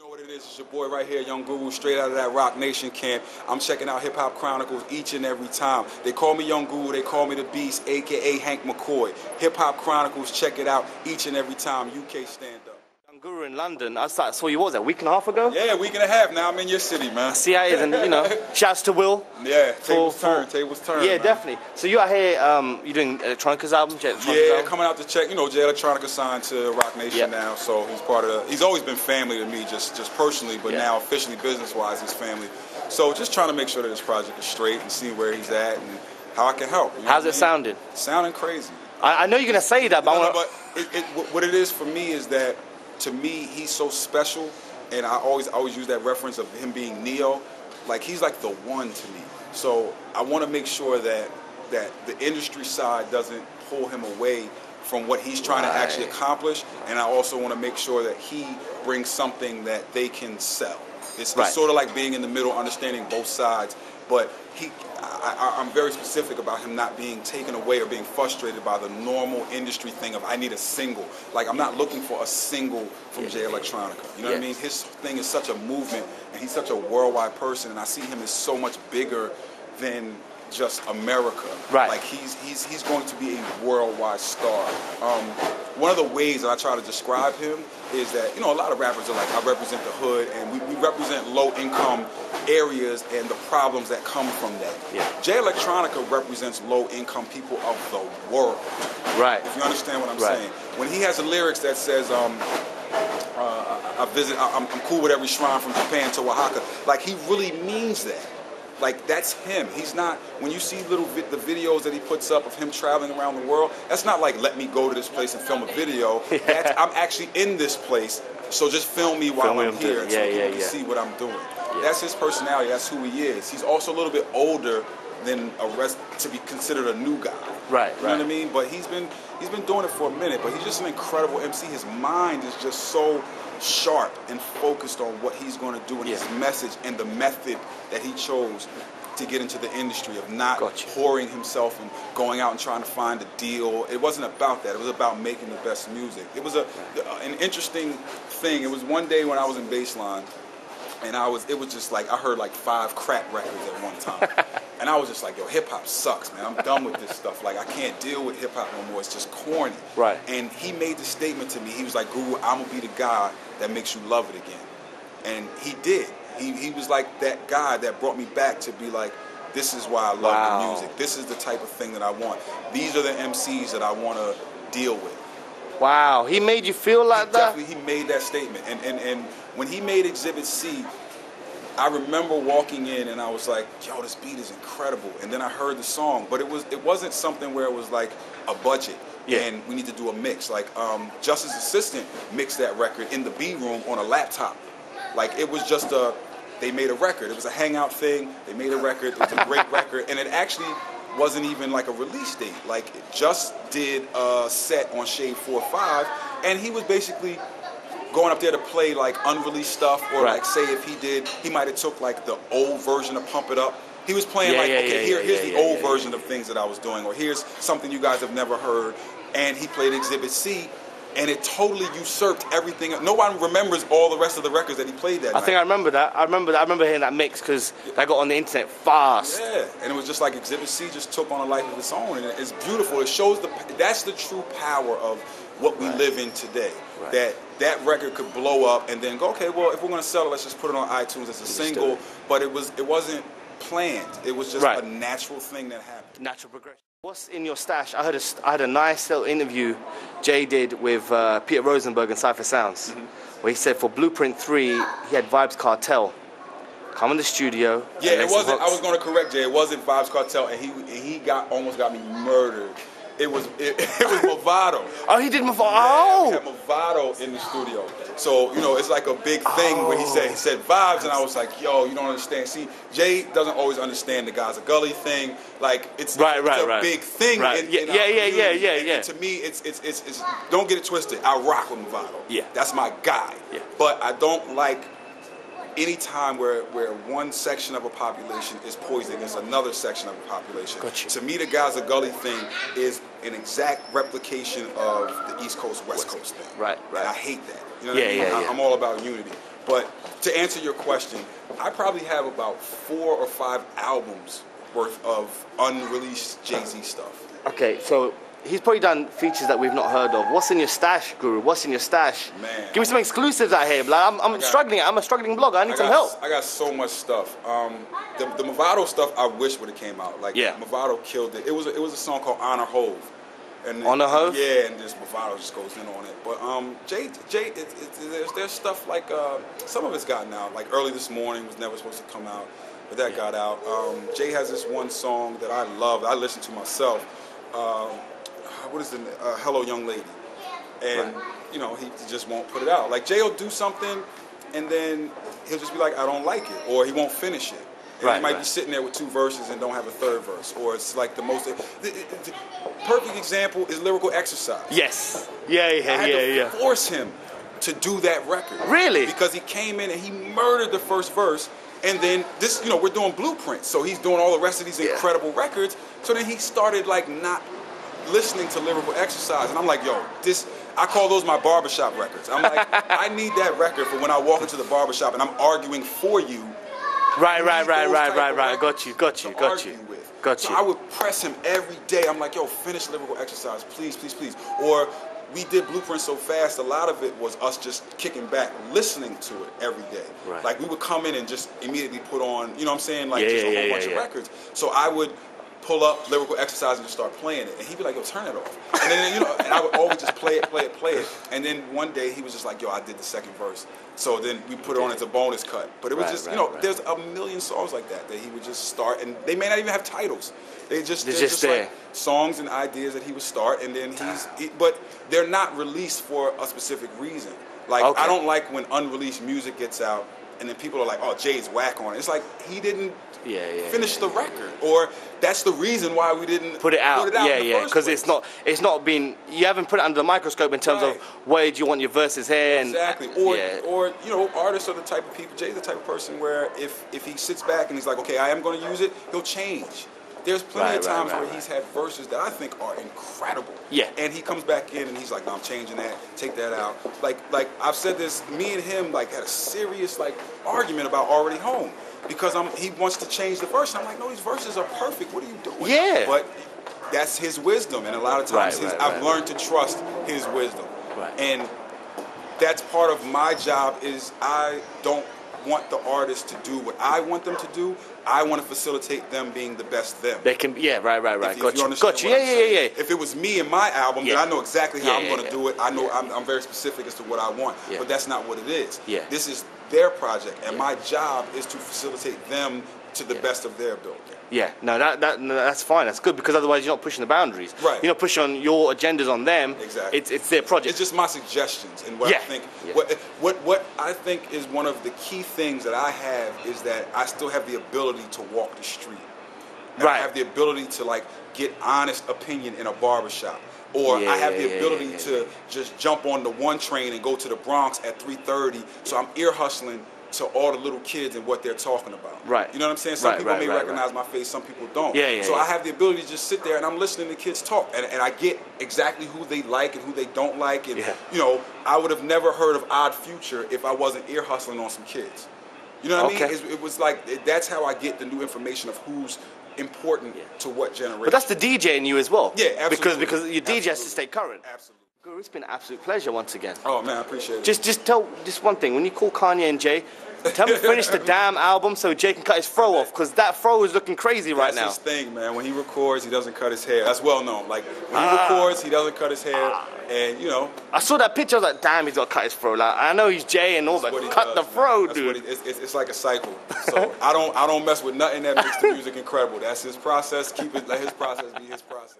You know what it is? It's your boy right here, Young Guru, straight out of that Rock Nation camp. I'm checking out Hip Hop Chronicles each and every time. They call me Young Guru, they call me the Beast, aka Hank McCoy. Hip Hop Chronicles, check it out each and every time. UK stand up. Young Guru in London. I saw you, what was that, a week and a half ago? Yeah, a week and a half now. I'm in your city, man. I see how it is, and you know, shouts to Will. Yeah, tables turn. Yeah, man. definitely. So you out here, you're doing Electronica's album? Jay Electronica's album? Coming out to check. You know, Jay Electronica signed to Rock Nation now, so he's part of he's always been family to me, just personally, but now officially business-wise, he's family. So just trying to make sure that this project is straight and see where he's at and how I can help. You know How's it sounding? Sounding crazy. I know you're gonna say that, but what it is for me is that, to me, he's so special, and I always use that reference of him being Neo. Like, he's like the one to me. So I want to make sure that the industry side doesn't pull him away from what he's trying to actually accomplish, and I also want to make sure that he brings something that they can sell. It's sort of like being in the middle, understanding both sides, but I'm very specific about him not being taken away or being frustrated by the normal industry thing of I need a single. Like, I'm not looking for a single from Jay Electronica. You know what I mean? His thing is such a movement, and he's such a worldwide person, and I see him as so much bigger than just America. Right. Like, he's going to be a worldwide star. One of the ways that I try to describe him is that, you know, a lot of rappers are like, I represent the hood, and we represent low-income areas and the problems that come from that. Yeah. Jay Electronica represents low-income people of the world. Right. If you understand what I'm saying. When he has the lyrics that says, I'm cool with every shrine from Japan to Oaxaca, like, he really means that. Like, that's him. He's not, when you see the videos that he puts up of him traveling around the world, that's not like, let me go to this place and film a video. That's, I'm actually in this place, so just film me while I'm here so you can see what I'm doing. That's his personality. That's who he is. He's also a little bit older than to be considered a new guy. Right, You know what I mean? But he's been doing it for a minute, but he's just an incredible MC. His mind is just so sharp and focused on what he's going to do and his message and the method that he chose to get into the industry of not pouring himself and going out and trying to find a deal. It wasn't about that. It was about making the best music. It was an interesting thing. It was one day when I was in Baseline, and it was just like, I heard like 5 crap records at one time. And I was just like, yo, hip-hop sucks, man. I'm done with this stuff. Like, I can't deal with hip-hop no more. It's just corny. Right. And he made the statement to me. He was like, Guru, I'm going to be the guy that makes you love it again. And he did. He was like that guy that brought me back to be like, this is why I love the music. This is the type of thing that I want. These are the MCs that I want to deal with. Wow. He made you feel like that? Definitely, he made that statement. And when he made Exhibit C, I remember walking in and I was like, yo, this beat is incredible. And then I heard the song, but it wasn't something where it was like a budget and we need to do a mix. Like, Justice's assistant mixed that record in the B room on a laptop. Like, it was just they made a record. It was a hangout thing. They made a record. It was a great record. And it actually wasn't even like a release date. Like, Just did a set on Shade 4-5, and he was basically going up there to play like unreleased stuff, or like, say if he might have took like the old version of Pump It Up. He was playing here's the old version of things that I was doing, or here's something you guys have never heard. And he played Exhibit C, and it totally usurped everything. No one remembers all the rest of the records that he played that night. I think I remember that. I remember hearing that mix because that got on the internet fast. Yeah, and it was just like Exhibit C just took on a life of its own, and it's beautiful. It shows that's the true power of what we live in today. That record could blow up and then go, okay, well, if we're going to sell it, let's just put it on iTunes as a single. But it wasn't planned. It was just a natural thing that happened. Natural progression. What's in your stash? I had a nice little interview Jay did with Peter Rosenberg and Cypher Sounds, where he said for Blueprint 3, he had Vibes Cartel come in the studio. Yeah, it wasn't. I was going to correct Jay. It wasn't Vibes Cartel, and he almost got me murdered. It was Mavado. Oh, he did Mavado. Yeah, we had Mavado in the studio. So, you know, it's like a big thing where he said vibes, and I was like, yo, you don't understand. See, Jay doesn't always understand the Gaza Gully thing. Like, it's a big thing. Right. And to me, it's don't get it twisted. I rock with Mavado. Yeah. That's my guy. Yeah. But I don't like any time where one section of a population is poised against another section of a population. To me, the Gaza Gully thing is an exact replication of the East Coast, West Coast thing. Right. And I hate that. You know what I mean? I'm all about unity. But to answer your question, I probably have about 4 or 5 albums worth of unreleased Jay-Z stuff. Okay, so he's probably done features that we've not heard of. What's in your stash, Guru? What's in your stash? Man, give me some exclusives out here. Like, I'm struggling. I'm a struggling blogger. I need some help. I got so much stuff. The Mavado stuff I wish would have came out. Like Mavado killed it. It was a song called Honor Hove. And Honor Hove? Yeah, and this Mavado just goes in on it. But Jay, there's stuff like some of it's gotten out. Like Early This Morning was never supposed to come out, but that got out. Jay has this one song that I love. I listen to myself. What is the Hello Young Lady? And you know, he just won't put it out. Like Jay will do something and then he'll just be like, I don't like it, or he won't finish it. And he might be sitting there with 2 verses and don't have a 3rd verse, or it's like the most. The perfect example is Lyrical Exercise. Yes. I had to force him to do that record. Really? Because he came in and he murdered the first verse, and then this, you know, we're doing Blueprint, so he's doing all the rest of these incredible records. So then he started like not listening to Lyrical Exercise, and I'm like, yo, this. I call those my barbershop records. I'm like, I need that record for when I walk into the barbershop and I'm arguing for you. Right. Got you. So I would press him every day. I'm like, yo, finish Lyrical Exercise, please. Or we did Blueprint so fast, a lot of it was us just kicking back, listening to it every day. Right. Like we would come in and just immediately put on, you know what I'm saying, like just a whole bunch of records. So I would pull up Lyrical Exercise and just start playing it, and he'd be like, yo, turn it off. And then, you know, and I would always just play it. And then one day he was just like, yo, I did the 2nd verse. So then we put it on as a bonus cut. But it was just, there's a million songs like that he would just start, and they may not even have titles. They're just like songs and ideas that he would start, and then but they're not released for a specific reason. Like, I don't like when unreleased music gets out, and then people are like, oh, Jay's whack on it. It's like, he didn't finish the record, or that's the reason why we didn't put it out. Because it's not been, you haven't put it under the microscope in terms of where do you want your verses here. Exactly. Or you know, artists are the type of people. Jay's the type of person where if he sits back and he's like, okay, I am going to use it, he'll change. There's plenty of times where he's had verses that I think are incredible. Yeah. And he comes back in and he's like, no, I'm changing that, take that out. Like I've said this, me and him like had a serious like argument about Already Home. Because he wants to change the verse. I'm like, no, these verses are perfect. What are you doing? Yeah. But that's his wisdom. And a lot of times I've learned to trust his wisdom. Right. And that's part of my job is I don't want the artist to do what I want them to do. I want to facilitate them being the best them. They can, right. Got you. Yeah. If it was me and my album, then I know exactly how I'm going to do it. I know I'm very specific as to what I want, but that's not what it is. Yeah. This is their project, and my job is to facilitate them to the best of their ability. Yeah, no, that's fine. That's good, because otherwise you're not pushing the boundaries. Right. You're not pushing on your agendas on them. Exactly. It's their project. It's just my suggestions and what I think. What I think is one of the key things that I have is that I still have the ability to walk the street. And I have the ability to like get honest opinion in a barbershop. Or I have the ability to just jump on the 1 train and go to the Bronx at 3:30. So I'm ear hustling to all the little kids and what they're talking about. Right. You know what I'm saying? Some people may recognize my face, some people don't. So I have the ability to just sit there and I'm listening to kids talk, and I get exactly who they like and who they don't like. And you know, I would have never heard of Odd Future if I wasn't ear hustling on some kids. You know what I mean? It was like, that's how I get the new information of who's important to what generation. But that's the DJ in you as well. Yeah, absolutely. Because your DJ has to stay current. Absolutely. Guru, it's been an absolute pleasure once again. Oh man, I appreciate it. Just tell this one thing. When you call Kanye and Jay, tell me to finish the damn album so Jay can cut his fro off, because that fro is looking crazy right now. That's his thing, man. When he records, he doesn't cut his hair. That's well known. Like, when he records, he doesn't cut his hair. And, you know. I saw that picture, I was like, damn, he's got to cut his fro. Like, I know he's Jay and all that. Cut the fro, dude. It's like a cycle. So I don't mess with nothing that makes the music incredible. That's his process. Let his process be his process.